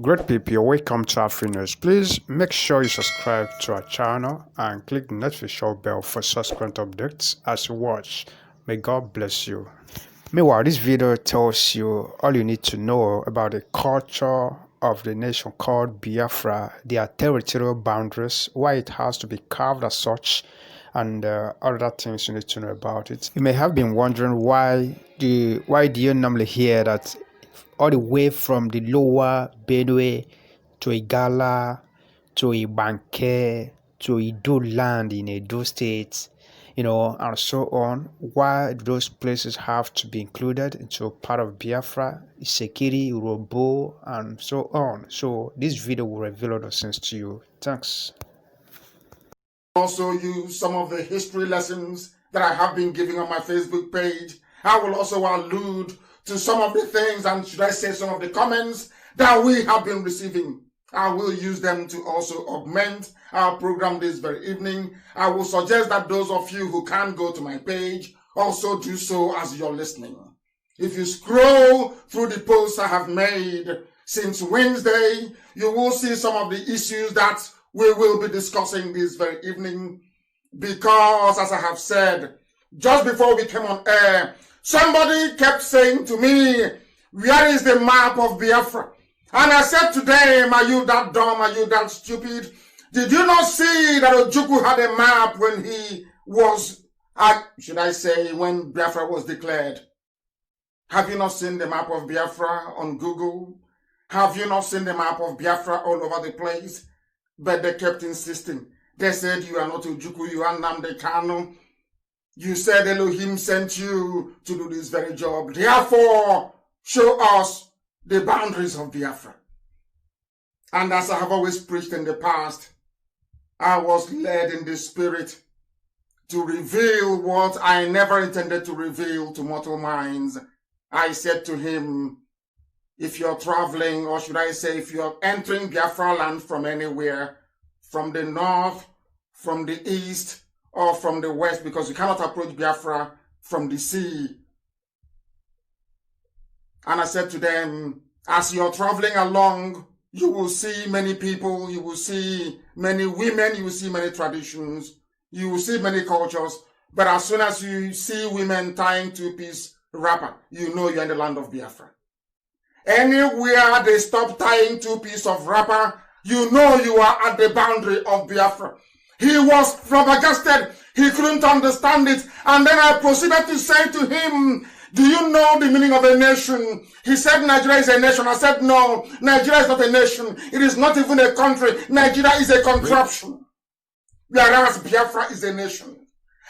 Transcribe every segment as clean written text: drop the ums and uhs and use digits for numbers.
Great people, you're welcome to News. Please make sure you subscribe to our channel and click the notification bell for subsequent updates as you watch. May God bless you. Meanwhile, this video tells you all you need to know about the culture of the nation called Biafra, their territorial boundaries, why it has to be carved as such, and other things you need to know about it. You may have been wondering why do you normally hear that all the way from the lower Benue to Igala to Ibanke to Edo land in Edo State, and so on. Why do those places have to be included into part of Biafra, Sekiri, Urobo, and so on? So this video will reveal all those things to you. Thanks. Also use some of the history lessons that I have been giving on my Facebook page. I will also allude to some of the things, and should I say some of the comments that we have been receiving. I will use them to also augment our program this very evening. I will suggest that those of you who can go to my page also do so as you're listening. If you scroll through the posts I have made since Wednesday, you will see some of the issues that we will be discussing this very evening, because as I have said, just before we came on air, somebody kept saying to me, where is the map of Biafra? And I said to them, are you that dumb? Are you that stupid? Did you not see that Ojukwu had a map when he was, when Biafra was declared? Have you not seen the map of Biafra on Google? Have you not seen the map of Biafra all over the place? But they kept insisting. They said, you are not Ojukwu, you are Nnamdi Kanu. You said Elohim sent you to do this very job. Therefore, show us the boundaries of Biafra. And as I have always preached in the past, I was led in the spirit to reveal what I never intended to reveal to mortal minds. I said to him, if you're traveling, or should I say, if you're entering Biafraland from anywhere, from the north, from the east, or from the west, because you cannot approach Biafra from the sea. And I said to them, as you're traveling along, you will see many people, you will see many women, you will see many traditions, you will see many cultures. But as soon as you see women tying two-piece wrapper, you know you're in the land of Biafra. Anywhere they stop tying two-piece of wrapper, you know you are at the boundary of Biafra. He was flabbergasted. He couldn't understand it. And then I proceeded to say to him, do you know the meaning of a nation? He said Nigeria is a nation. I said no, Nigeria is not a nation. It is not even a country. Nigeria is a contraption. Whereas Biafra is a nation.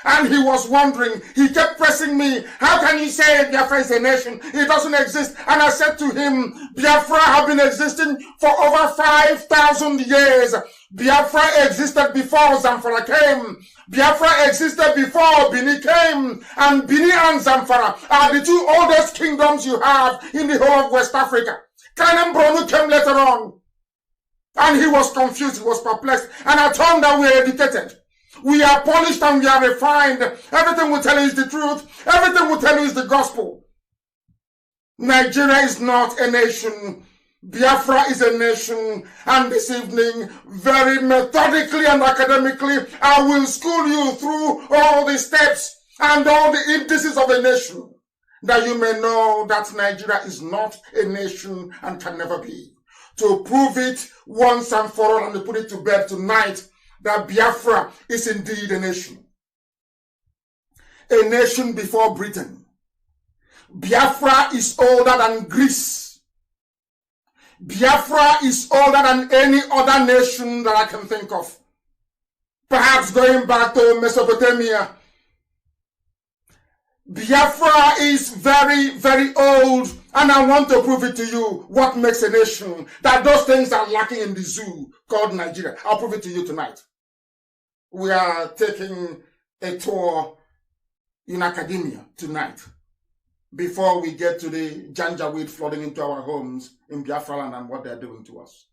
And he was wondering, he kept pressing me, how can you say Biafra is a nation? It doesn't exist. And I said to him, Biafra have been existing for over 5,000 years. Biafra existed before Zamfara came. Biafra existed before Bini came. And Bini and Zamfara are the two oldest kingdoms you have in the whole of West Africa. Kanem Bronu came later on. And he was confused, he was perplexed. And I told him that we are educated. We are polished and we are refined. Everything we tell you is the truth. Everything we tell you is the gospel. Nigeria is not a nation. Biafra is a nation. And this evening, very methodically and academically, I will school you through all the steps and all the indices of a nation, that you may know that Nigeria is not a nation and can never be. To prove it once and for all, and to put it to bed tonight, that Biafra is indeed a nation. A nation before Britain. Biafra is older than Greece. Biafra is older than any other nation that I can think of. Perhaps going back to Mesopotamia. Biafra is very, very old, and I want to prove it to you. What makes a nation? That those things are lacking in the zoo called Nigeria. I'll prove it to you tonight. We are taking a tour in academia tonight before we get to the Janjaweed flooding into our homes in Biafraland and what they're doing to us,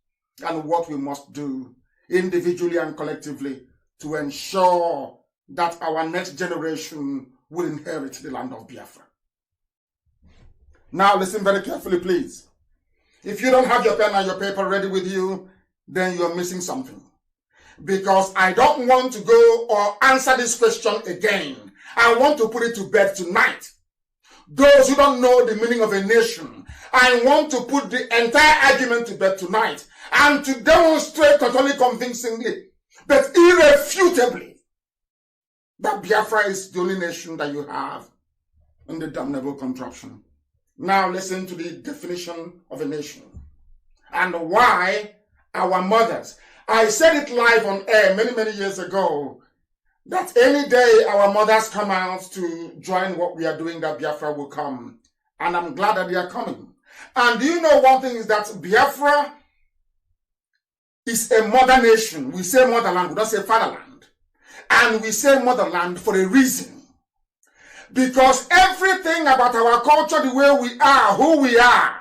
and what we must do individually and collectively to ensure that our next generation will inherit the land of Biafra. Now listen very carefully, please. If you don't have your pen and your paper ready with you, then you're missing something. Because I don't want to go or answer this question again. I want to put it to bed tonight. Those who don't know the meaning of a nation, I want to put the entire argument to bed tonight and to demonstrate not only convincingly, but irrefutably that Biafra is the only nation that you have in the damnable contraption. Now listen to the definition of a nation and why our mothers. I said it live on air many years ago that any day our mothers come out to join what we are doing, that Biafra will come. And I'm glad that they are coming. And do you know one thing is that Biafra is a mother nation. We say motherland, we don't say fatherland. And we say motherland for a reason. Because everything about our culture, the way we are, who we are,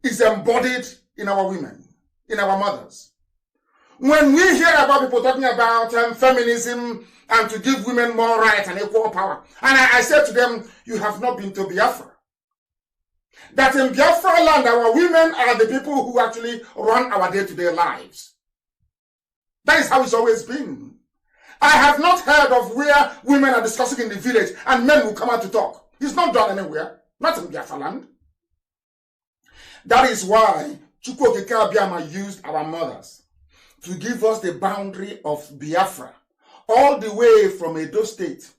is embodied in our women, in our mothers. When we hear about people talking about feminism and to give women more rights and equal power, and I said to them, you have not been to Biafra. That in Biafraland, our women are the people who actually run our day-to-day lives. That is how it's always been. I have not heard of where women are discussing in the village and men will come out to talk. It's not done anywhere, not in Biafraland. That is why Chukwu Okike Abiama used our mothers to give us the boundary of Biafra, all the way from Edo State,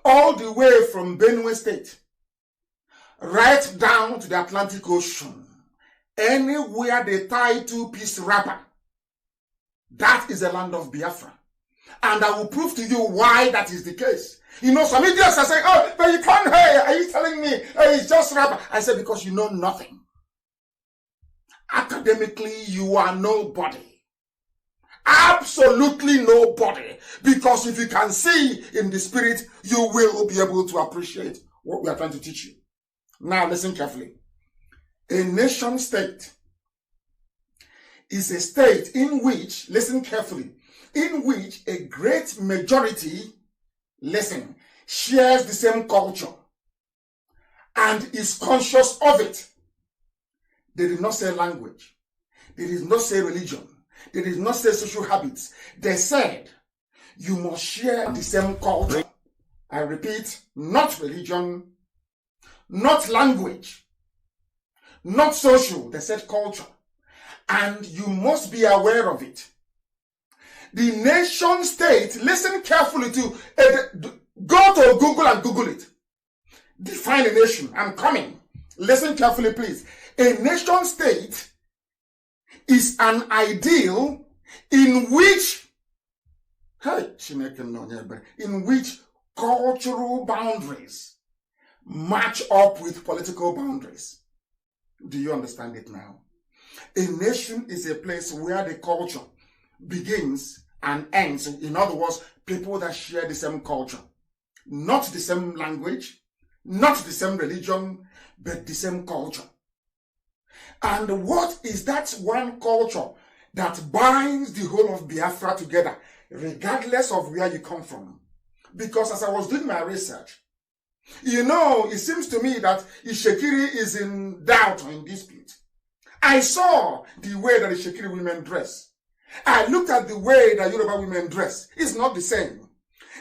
all the way from Benue State, right down to the Atlantic Ocean. Anywhere they tie two-piece wrapper, that is the land of Biafra. And I will prove to you why that is the case. You know, some idiots are saying, oh, but you can't hear. Are you telling me it's just wrapper? I said, because you know nothing. Academically, you are nobody. Absolutely nobody. Because if you can see in the spirit, you will be able to appreciate what we are trying to teach you. Now listen carefully. A nation state is a state in which, listen carefully, in which a great majority, listen, shares the same culture and is conscious of it. They did not say language. They did not say religion. They did not say social habits. They said, you must share the same culture. I repeat, not religion, not language, not social. They said culture. And you must be aware of it. The nation state, listen carefully to, go to Google and Google it. Define a nation. I'm coming. Listen carefully, please. A nation state is an ideal in which cultural boundaries match up with political boundaries. Do you understand it now? A nation is a place where the culture begins and ends. In other words, people that share the same culture. Not the same language, not the same religion, but the same culture. And what is that one culture that binds the whole of Biafra together, regardless of where you come from? Because as I was doing my research, you know, it seems to me that Ishekiri is in doubt or in dispute. I saw the way that Ishekiri women dress. I looked at the way that Yoruba women dress. It's not the same.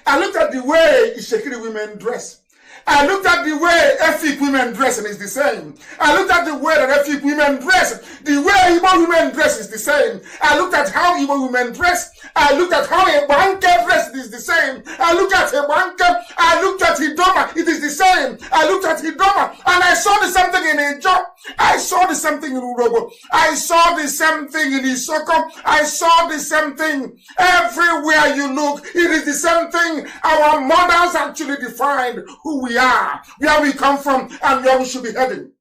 I looked at the way Ishekiri women dress. I looked at the way Efik women dress and it's the same. I looked at the way that Efik women dress. The way Igbo women dress is the same. I looked at how Igbo women dress. I looked at how a Banke dress is the same. I looked at a Banke. I looked at Hidoma. It is the same. I looked at Hidoma and I saw the same thing in Ejo. I saw the same thing in Urobo. I saw the same thing in Isoko. I saw the same thing. Everywhere you look, it is the same thing. Our mothers actually defined who we are, where we come from, and where we should be heading.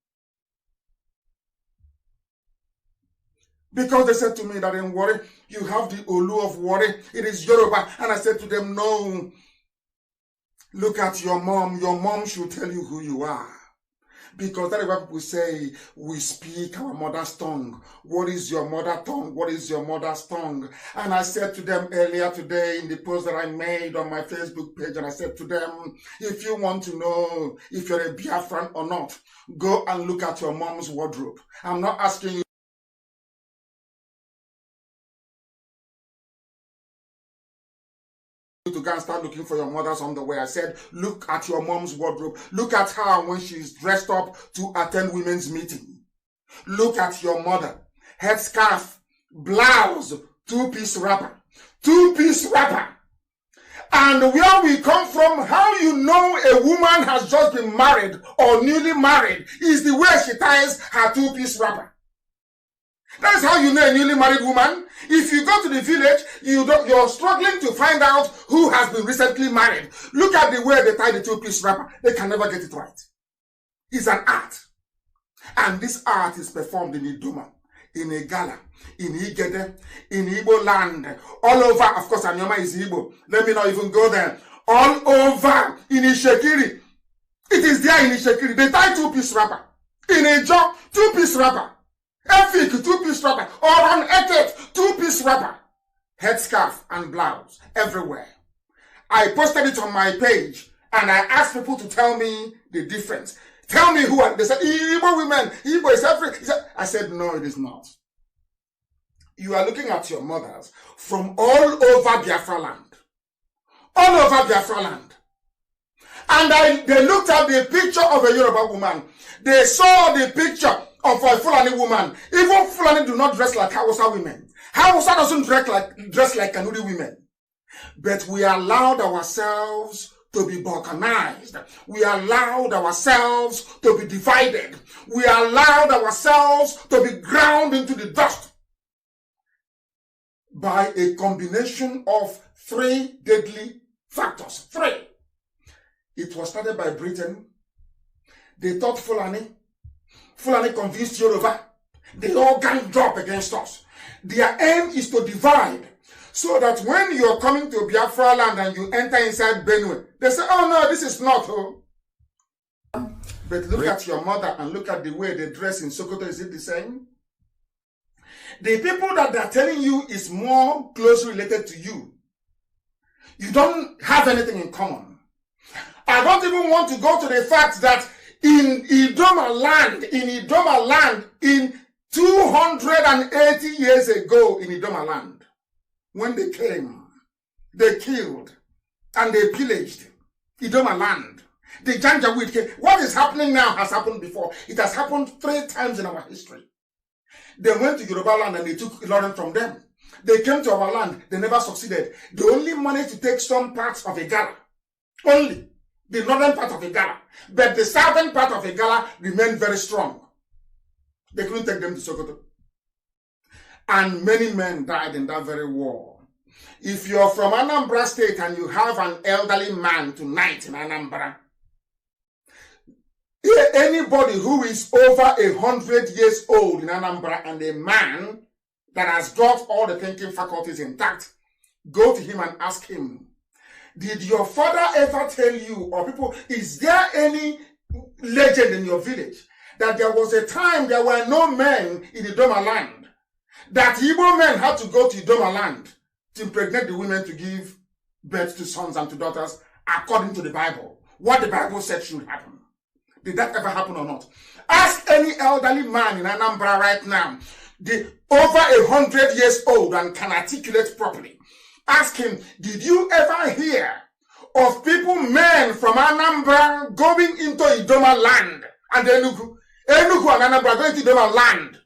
Because they said to me that in Warri, you have the Olu of Warri, it is Yoruba. And I said to them, no, look at your mom. Your mom should tell you who you are. Because that is what people say, we speak our mother's tongue. What is your mother tongue? What is your mother's tongue? And I said to them earlier today in the post that I made on my Facebook page, and I said to them, if you want to know if you're a Biafran or not, go and look at your mom's wardrobe. I'm not asking you to go and start looking for your mother's underwear. I said, look at your mom's wardrobe. Look at her when she's dressed up to attend women's meeting. Look at your mother. Headscarf, blouse, two-piece wrapper. Two-piece wrapper. And where we come from, how you know a woman has just been married or newly married is the way she ties her two-piece wrapper. That's how you know a newly married woman. If you go to the village, you're struggling to find out who has been recently married. Look at the way they tie the two-piece wrapper. They can never get it right. It's an art. And this art is performed in Idoma, in Igala, in Igede, in Igbo land, all over. Of course, Anyoma is Igbo. Let me not even go there. All over in Ishekiri. It is there in Ishekiri. They tie two-piece wrapper. In a job, two-piece wrapper. Efik, two-piece wrapper. Or on Etet, two-piece wrapper. Headscarf and blouse everywhere. I posted it on my page and I asked people to tell me the difference. Tell me who are. They said, Igbo women, Igbo is African. I said, no, it is not. You are looking at your mothers from all over Biafraland. All over Biafraland. And they looked at the picture of a Yoruba woman. They saw the picture of a Fulani woman. Even Fulani do not dress like Hausa women. Hausa doesn't dress like Kanuri women. But we allowed ourselves to be balkanized. We allowed ourselves to be divided. We allowed ourselves to be ground into the dust by a combination of three deadly factors. Three. It was started by Britain. They thought Fulani convinced Yoruba. They all ganged up against us. Their aim is to divide. So that when you're coming to Biafraland and you enter inside Benue, they say, oh no, this is not. Oh. But look at your mother and look at the way they dress in Sokoto. Is it the same? The people that they're telling you is more closely related to you. You don't have anything in common. I don't even want to go to the fact that in Idoma land, in 280 years ago in Idoma land, when they came, they killed and they pillaged Idoma land. The Janjaweed came. What is happening now has happened before. It has happened 3 times in our history. They went to Yoruba land and they took Lauren from them. They came to our land. They never succeeded. They only managed to take some parts of Igala. Only the northern part of Igala. But the southern part of Igala remained very strong. They couldn't take them to Sokoto. And many men died in that very war. If you're from Anambra State and you have an elderly man tonight in Anambra, anybody who is over 100 years old in Anambra and a man that has got all the thinking faculties intact, go to him and ask him, did your father ever tell you, or people, is there any legend in your village that there was a time there were no men in the Idoma land? That Igbo men had to go to Idoma land to impregnate the women to give birth to sons and to daughters according to the Bible. What the Bible said should happen. Did that ever happen or not? Ask any elderly man in Anambra right now, over 100 years old and can articulate properly. Ask him, did you ever hear of people, men from Anambra going into Idoma land and Enugu and Anambra going to Idoma land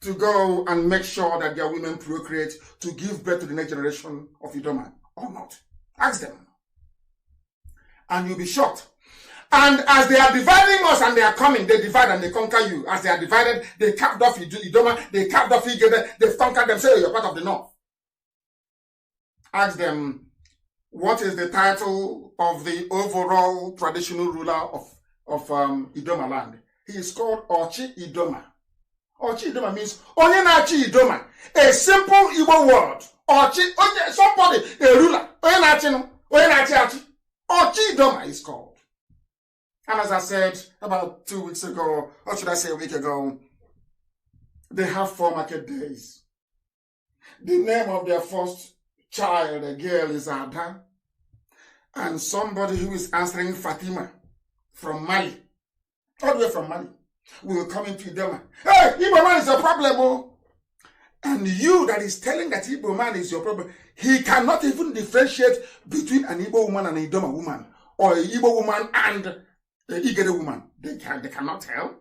to go and make sure that their women procreate to give birth to the next generation of Idoma or not? Ask them. And you'll be shocked. And as they are dividing us and they are coming, they divide and they conquer you. As they are divided, they capped off Idoma, they capped off Igede, they've conquered them, say, oh, you're part of the North. Ask them, what is the title of the overall traditional ruler of Idoma land? He is called Ochi Idoma. Ochi Idoma means Onye na-achi Idoma. A simple Igbo word. Ochi, somebody, a ruler. Onye na-achi no. Onye na-achi achi. Ochi Idoma is called. And as I said about 2 weeks ago, or should I say a week ago, they have 4 market days. The name of their first child, a girl, is Ada. And somebody who is answering Fatima from Mali, all the way from Mali, will come into Idoma. Hey, Igbo man is a problem, oh. And you that is telling that Igbo man is your problem, he cannot even differentiate between an Igbo woman and a Idoma woman, or a Igbo woman and a Igede woman. They cannot tell.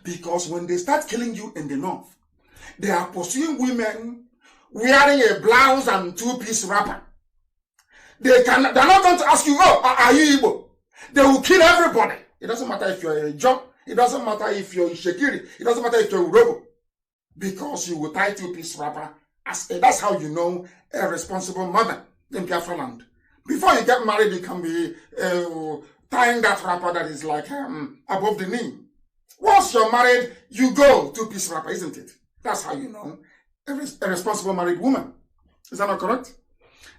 Because when they start killing you in the north, they are pursuing women wearing a blouse and 2-piece wrapper. They're not going to ask you, oh, are you Igbo? They will kill everybody. It doesn't matter if you're a John. It doesn't matter if you're Shekiri. It doesn't matter if you're Urobo. Because you will tie 2-piece wrapper. That's how you know a responsible mother in Biafraland. Before you get married, you can be tying that wrapper that is like above the knee. Once you're married, you go 2-piece wrapper, isn't it? That's how you know a responsible married woman. Is that not correct?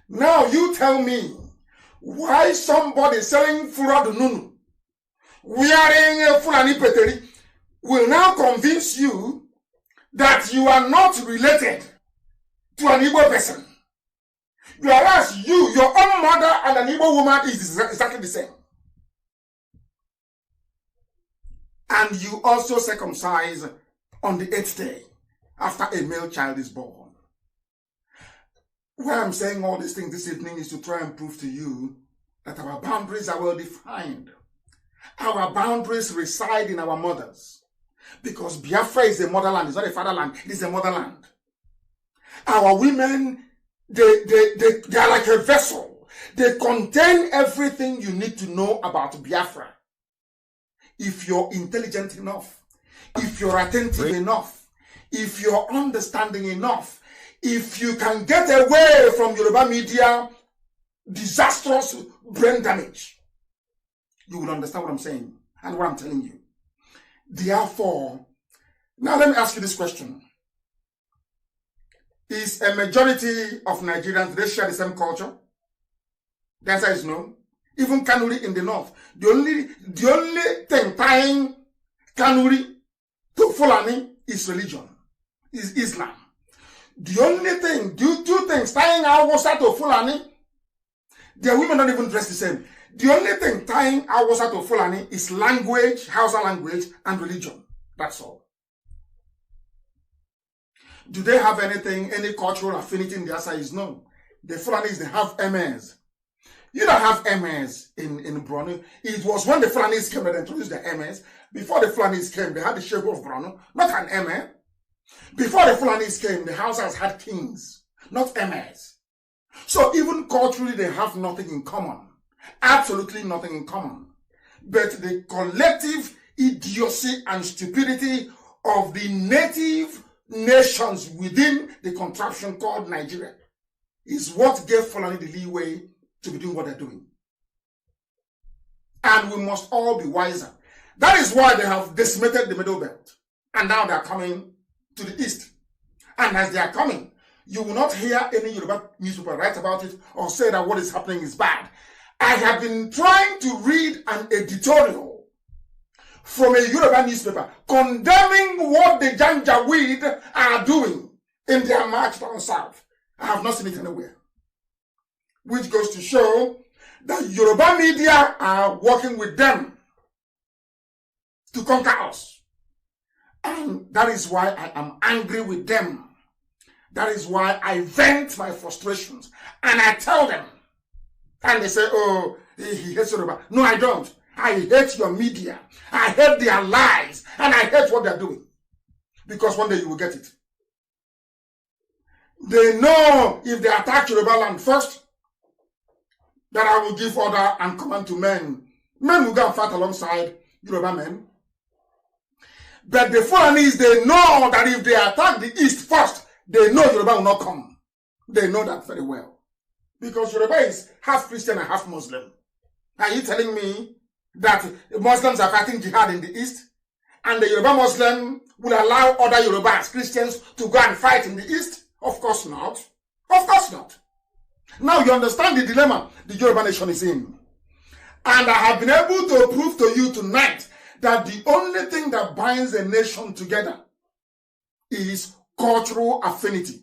Now you tell me why somebody selling Furadu Nunu, wearing a Fulani Peteri, will now convince you that you are not related to an Igbo person. Whereas you, your own mother and an Igbo woman is exactly the same. And you also circumcise on the 8th day after a male child is born. Why I'm saying all these things this evening is to try and prove to you that our boundaries are well defined. Our boundaries reside in our mothers. Because Biafra is a motherland, it's not a fatherland, it is a motherland. Our women, they are like a vessel. They contain everything you need to know about Biafra. If you're intelligent enough, if you're attentive enough, if you're understanding enough, if you can get away from Yoruba media disastrous brain damage, you will understand what I'm saying and what I'm telling you. Therefore, now let me ask you this question. Is a majority of Nigerians, do they share the same culture? The answer is no. Even Kanuri in the north. The only thing tying Kanuri to Fulani is religion, is Islam. The only thing, two things tying Awusa to Fulani, their women don't even dress the same. The only thing tying Awusa to Fulani is language, Hausa language, and religion. That's all. Do they have anything, any cultural affinity in their side? No. The Fulanis, they have MS. You don't have MS in Brno. It was when the Fulanis came that they introduced the MS. Before the Fulanis came, they had the Sheikh of Brno, not an MS. Before the Fulanis came, the Hausas had kings, not MS. So even culturally, they have nothing in common. Absolutely nothing in common. But the collective idiocy and stupidity of the native nations within the contraption called Nigeria is what gave Fulani the leeway to be doing what they're doing. And we must all be wiser. That is why they have decimated the Middle Belt. And now they are coming to the east. And as they are coming, you will not hear any Yoruba newspaper write about it or say that what is happening is bad. I have been trying to read an editorial from a Yoruba newspaper condemning what the Janjaweed are doing in their march down south. I have not seen it anywhere. Which goes to show that Yoruba media are working with them to conquer us. And that is why I am angry with them. That is why I vent my frustrations. And I tell them. And they say, oh, he hates Yoruba. No, I don't. I hate your media. I hate their lies. And I hate what they're doing. Because one day you will get it. They know if they attack Yoruba land first, that I will give order and command to men. Men will go and fight alongside Yoruba men. But the Fulanis, they know that if they attack the east first, they know Yoruba will not come. They know that very well. Because Yoruba is half Christian and half Muslim. Are you telling me that Muslims are fighting jihad in the east? And the Yoruba Muslim will allow other Yorubas, Christians, to go and fight in the east? Of course not. Of course not. Now you understand the dilemma the Yoruba nation is in. And I have been able to prove to you tonight that the only thing that binds a nation together is cultural affinity.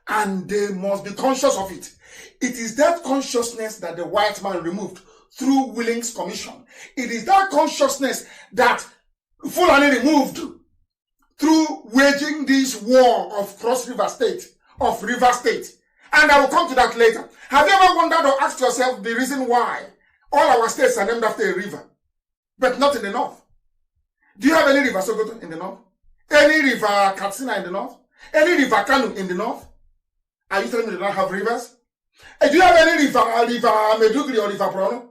And they must be conscious of it. It is that consciousness that the white man removed through Willing's Commission. It is that consciousness that Fulani removed through waging this war of Cross River State, of River State. And I will come to that later. Have you ever wondered or asked yourself the reason why all our states are named after a river, but not in the north? Do you have any river Sokoto in the north? Any river Katsina in the north? Any river Kanu in the north? Are you telling me they don't have rivers? Do you have any river Medugri or river Prono?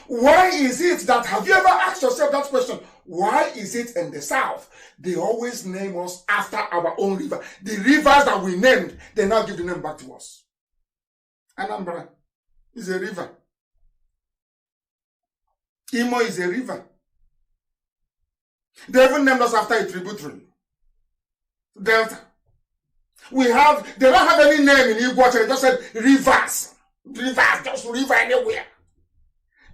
Why is it that, have you ever asked yourself that question? Why is it in the south, they always name us after our own river? The rivers that we named, they now give the name back to us. Anambra is a river. Imo is a river. They even named us after a tributary. Delta. They don't have any name in Igbo, they just said rivers. Rivers, just river anywhere.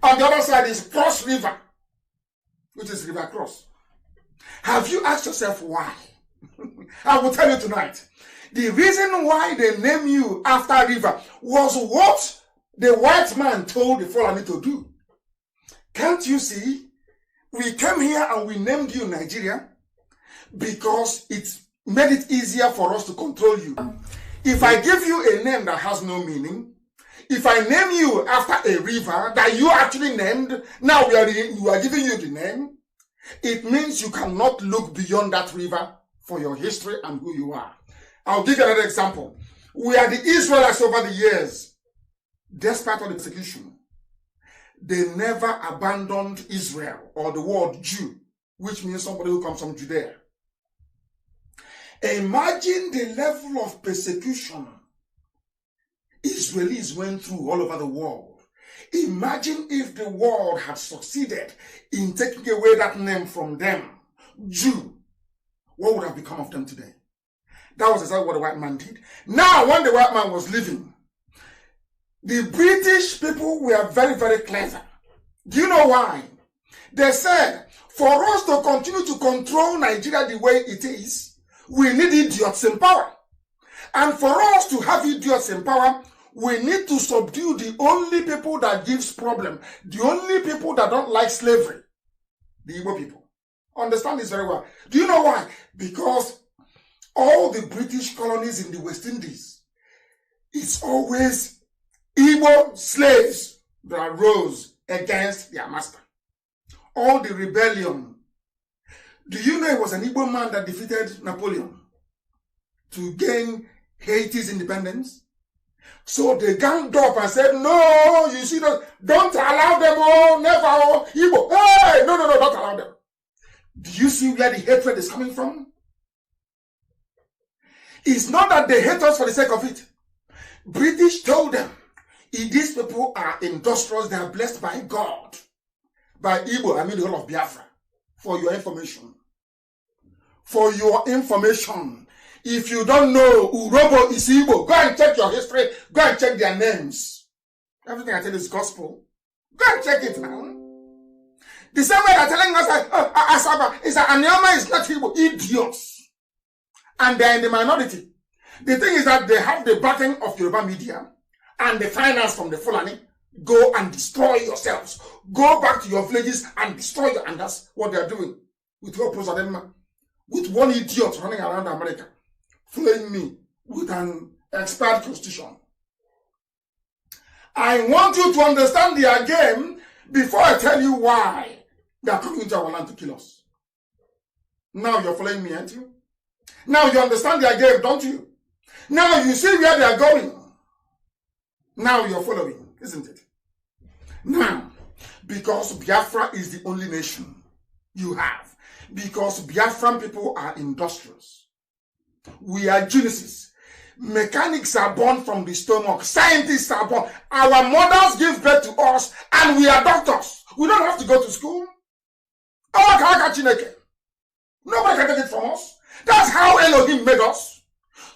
On the other side is Cross River, which is River Cross. Have you asked yourself why? I will tell you tonight. The reason why they name you after river was what the white man told the Fulani to do. Can't you see? We came here and we named you Nigeria because it made it easier for us to control you. If I give you a name that has no meaning, if I name you after a river that you actually named, now we are giving you the name, it means you cannot look beyond that river for your history and who you are. I'll give you another example. We are the Israelites over the years. Despite all the persecution, they never abandoned Israel or the word Jew, which means somebody who comes from Judea. Imagine the level of persecution Israelis went through all over the world. Imagine if the world had succeeded in taking away that name from them, Jew. What would have become of them today? That was exactly what the white man did. Now, when the white man was leaving, the British people were very, very clever. Do you know why? They said, for us to continue to control Nigeria the way it is, we need idiots in power. And for us to have idiots in power, we need to subdue the only people that gives problem, the only people that don't like slavery, the Igbo people. Understand this very well. Do you know why? Because all the British colonies in the West Indies, it's always Igbo slaves that rose against their master. All the rebellion. Do you know it was an Igbo man that defeated Napoleon to gain Haiti's independence? So they ganged up and said, no, you see, don't allow them, oh, never, oh, Igbo. Hey, no, don't allow them. Do you see where the hatred is coming from? It's not that they hate us for the sake of it. British told them, if these people are industrious, they are blessed by God. By Igbo, I mean the whole of Biafra. For your information. For your information. If you don't know Urobo is Igbo, go and check your history. Go and check their names. Everything I tell is gospel. Go and check it now. The same way they're telling us that Asaba is that Anyama is not Igbo. Idiots. And they're in the minority. The thing is that they have the backing of Yoruba media and the finance from the Fulani. Go and destroy yourselves. Go back to your villages and destroy you. And that's what they're doing. With with one idiot running around America, flaying me with an expired constitution. I want you to understand their game before I tell you why they are coming into our land to kill us. Now you're following me, aren't you? Now you understand their game, don't you? Now you see where they are going. Now you're following, isn't it? Now, because Biafra is the only nation you have, because Biafran people are industrious, we are geniuses. Mechanics are born from the stomach. Scientists are born. Our mothers give birth to us, and we are doctors. We don't have to go to school. Nobody can take it from us. That's how Elohim made us.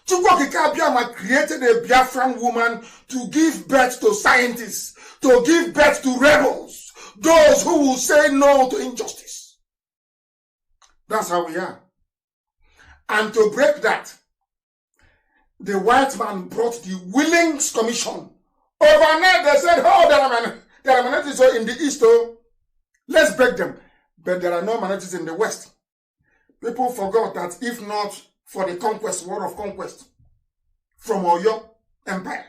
Chukwokika created a Biafran woman to give birth to scientists, to give birth to rebels, those who will say no to injustice. That's how we are. And to break that, the white man brought the Willings Commission. Overnight, they said, oh, there are minorities in the East, oh, let's break them. But there are no minorities in the West. People forgot that if not for the conquest, war of conquest, from Oyo Empire,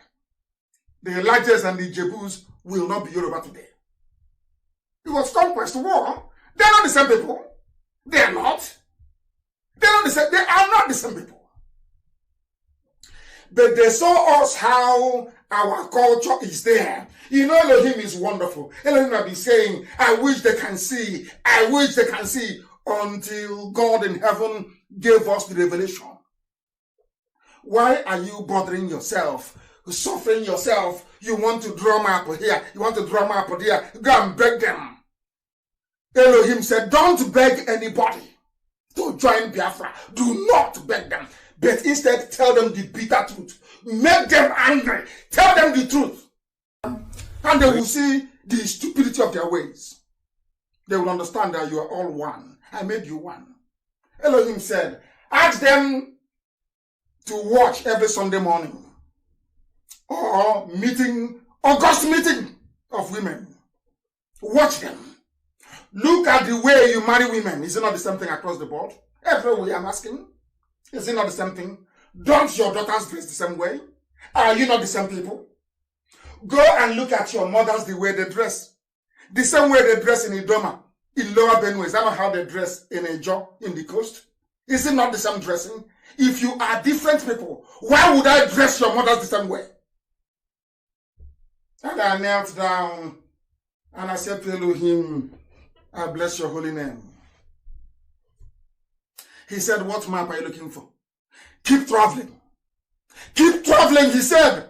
the Elijahs and the Jebus will not be Yoruba today. It was conquest war. They're not the same people. They are not. They're not the same. They are not the same people. But they saw us how our culture is there. You know, Elohim is wonderful. Elohim will be saying, I wish they can see. I wish they can see. Until God in heaven gave us the revelation. Why are you bothering yourself? Suffering yourself? You want to drum up here. You want to drum up there. Go and beg them. Elohim said, don't beg anybody to join Biafra. Do not beg them. But instead, tell them the bitter truth. Make them angry. Tell them the truth. And they will see the stupidity of their ways. They will understand that you are all one. I made you one. Elohim said, ask them to watch every Sunday morning. Or meeting, August meeting of women. Watch them. Look at the way you marry women. Is it not the same thing across the board? Everywhere I'm asking. Is it not the same thing? Don't your daughters dress the same way? Are you not the same people? Go and look at your mothers the way they dress. The same way they dress in Idoma, in Lower Benue. Is that not how they dress in Ejo, in the coast? Is it not the same dressing? If you are different people, why would I dress your mothers the same way? And I knelt down and I said to Elohim, I bless your holy name. He said, what map are you looking for? Keep traveling. Keep traveling, he said.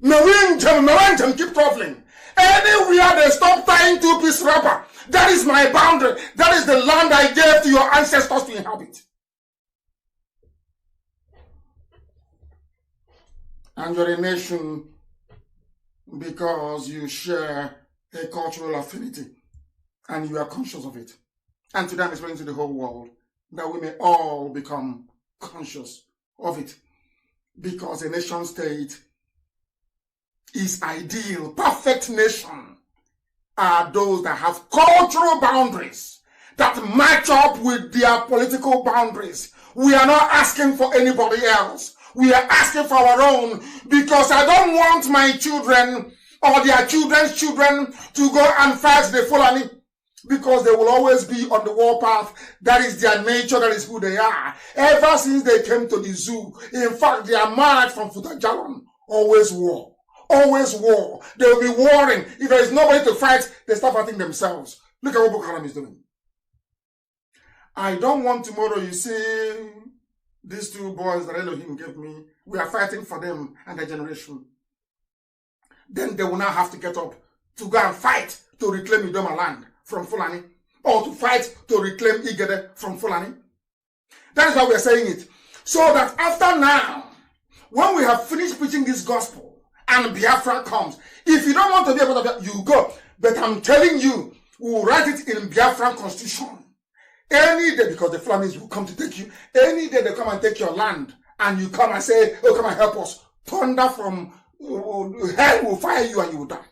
Merenjam, keep traveling. Anywhere they stop tying two-piece wrapper, that is my boundary. That is the land I gave to your ancestors to inhabit. And you're a nation because you share a cultural affinity and you are conscious of it. And today I'm explaining to the whole world that we may all become conscious of it, because a nation state is ideal. Perfect nation are those that have cultural boundaries that match up with their political boundaries. We are not asking for anybody else. We are asking for our own, because I don't want my children or their children's children to go and fight the Fulani, because they will always be on the warpath. That is their nature. That is who they are. Ever since they came to the zoo, in fact, they are marched from Futajalon. Always war. Always war. They will be warring. If there is nobody to fight, they start fighting themselves. Look at what Boko Haram is doing. I don't want tomorrow, you see, these two boys that Elohim gave me, we are fighting for them and their generation. Then they will now have to get up to go and fight to reclaim Idoma land from Fulani, or to fight to reclaim Igede from Fulani. That is why we are saying it. So that after now, when we have finished preaching this gospel and Biafra comes, if you don't want to be able to, you go. But I'm telling you, we will write it in Biafran constitution. Any day, because the Fulanis will come to take you, any day they come and take your land, and you come and say, oh, come and help us. Thunder from hell will fire you and you will die.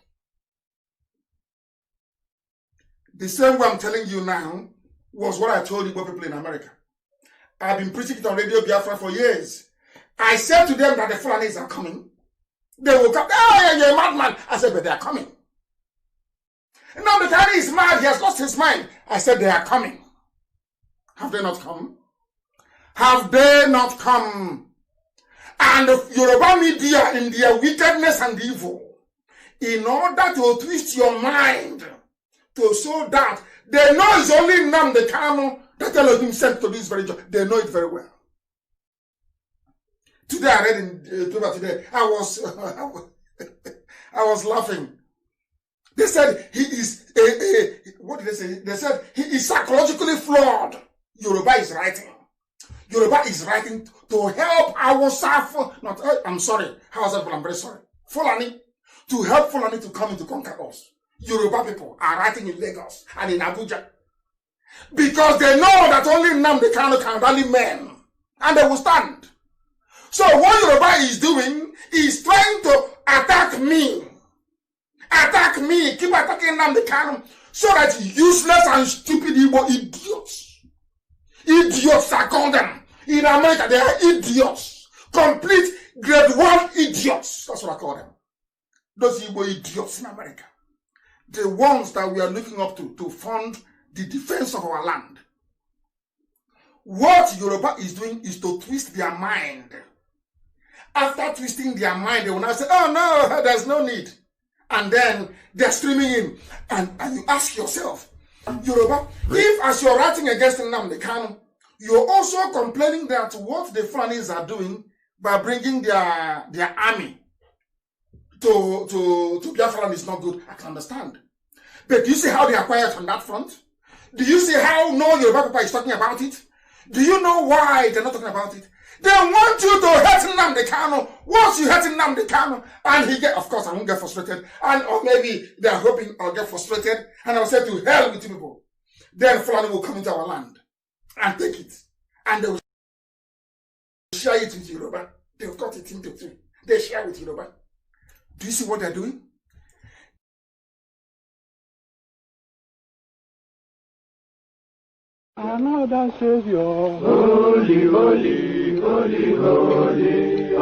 The same way I'm telling you now was what I told you about people in America. I've been preaching it on Radio Biafra for years. I said to them that the Fulanis are coming. They will come. Oh, you're a madman. I said, but they are coming. Now the guy is mad. He has lost his mind. I said, they are coming. Have they not come? Have they not come? And the Yoruba media, in their wickedness and evil, in order to twist your mind, to so that they know it's only Nam the Kano that Elohim sent to this very job. They know it very well. Today I read in paper today, I was laughing. They said he is what did they say? They said he is psychologically flawed. Yoruba is writing. Yoruba is writing to help our I'm sorry, I'm very sorry. Fulani, to help Fulani to come in to conquer us. Yoruba people are writing in Lagos and in Abuja. Because they know that only Nnamdi Kanu can rally men. And they will stand. So what Yoruba is doing is trying to attack me. Attack me. Keep attacking Nnamdi Kanu. So that useless and stupid Igbo idiots. Idiots, I call them. In America, they are idiots. Complete grade 1 idiots. That's what I call them. Those Igbo idiots in America. The ones that we are looking up to fund the defense of our land. What Yoruba is doing is to twist their mind. After twisting their mind, they will now say, oh no, there's no need. And then they're streaming in. And you ask yourself, Yoruba, if as you're writing against Nnamdi Kanu, you're also complaining that what the Fulanis are doing by bringing their army to Biafraland is not good, I can understand. But do you see how they are quiet on that front? Do you see how no Yoruba Papa is talking about it? Do you know why they're not talking about it? They want you to hate Nnamdi Kanu. Once you hate Nnamdi Kanu, and he get, of course, I won't get frustrated, or maybe they are hoping I'll get frustrated, and I'll say to hell with you people. Then Fulani will come into our land and take it, and they will share it with Yoruba. They've got it into three. They share with Yoruba. Do you see what they're doing? Another Savior, holy, holy, holy, holy,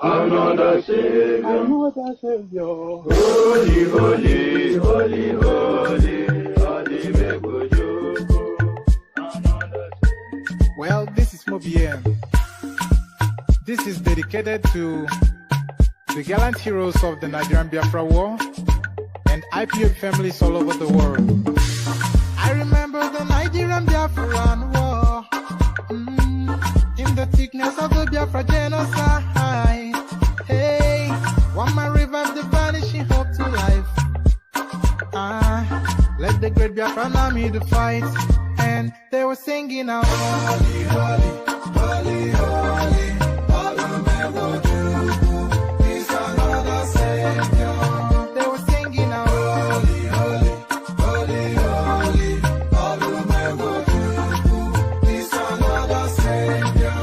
another Savior, holy, holy, holy, holy, well, this is Mobiem. This is dedicated to the gallant heroes of the Nigerian Biafra War and IPO families all over the world. I remember the Nigerian Biafran War, in the thickness of the Biafra genocide. Hey, one man revived the vanishing hope to life. Let the great Biafran army to fight, and they were singing out, holy, holy, holy, holy, is another Savior. They were singing out, holy, holy, holy, holy, is another Savior.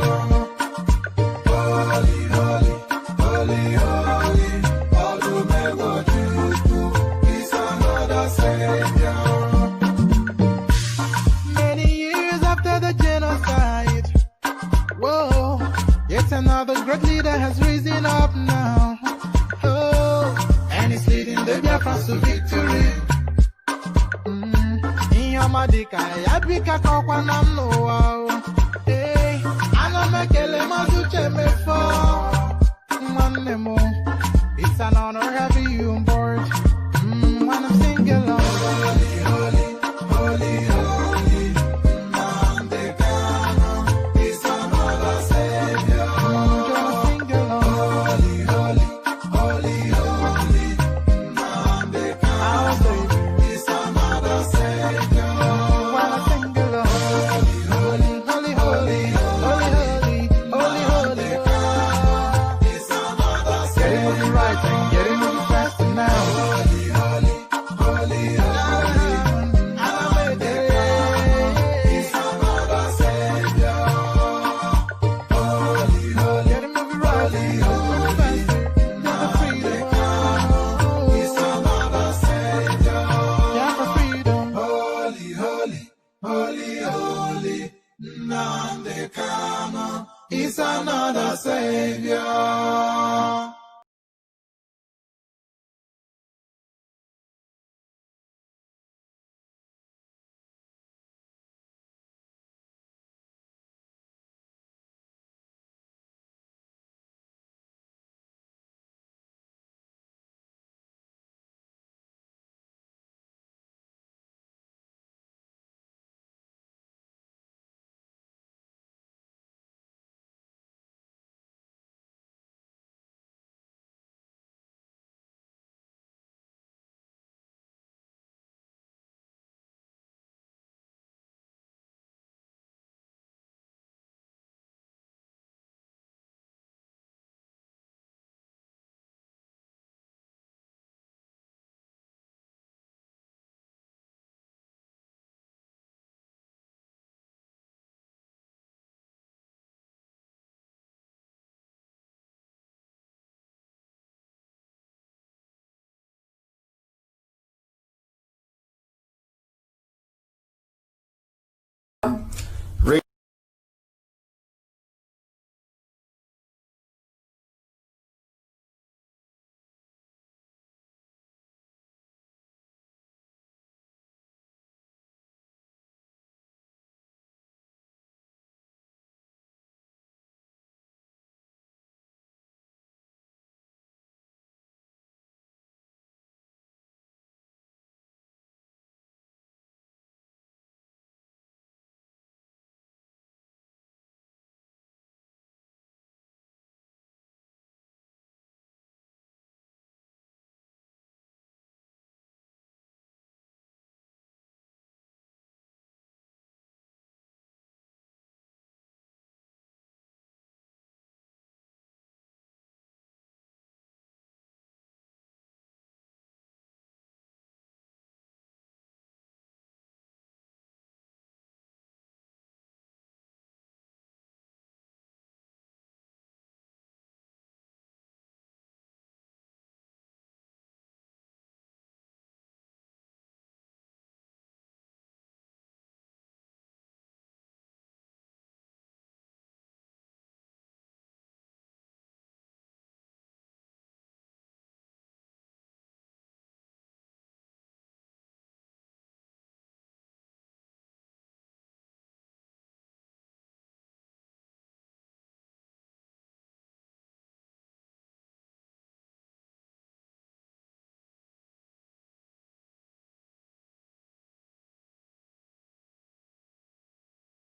Holy, holy, holy, holy, is another Savior. Many years after the genocide, whoa, yet another great leader has risen up now. Oh, and he's leading the Biafrans to victory. Inyamadika yabika kwa namno wao. Hey, anamekele mazuche mefo. Manemo, it's an honor having you on board. When I'm singing along, holy, holy, holy, holy, Nnamdi Kanu is another Savior. Sing along, holy, holy, holy, holy, Nnamdi Kanu is another Savior. When I sing along, holy, holy, holy, holy, holy, holy, holy, is another Savior. Getting moving right and getting moving faster now. Holy, holy, holy, holy, is another Savior. Holy, holy, getting moving right, moving faster. Now the freedom is another Savior. Yeah, for freedom. Holy, holy, holy, holy, Nnamdi Kanu is another Savior.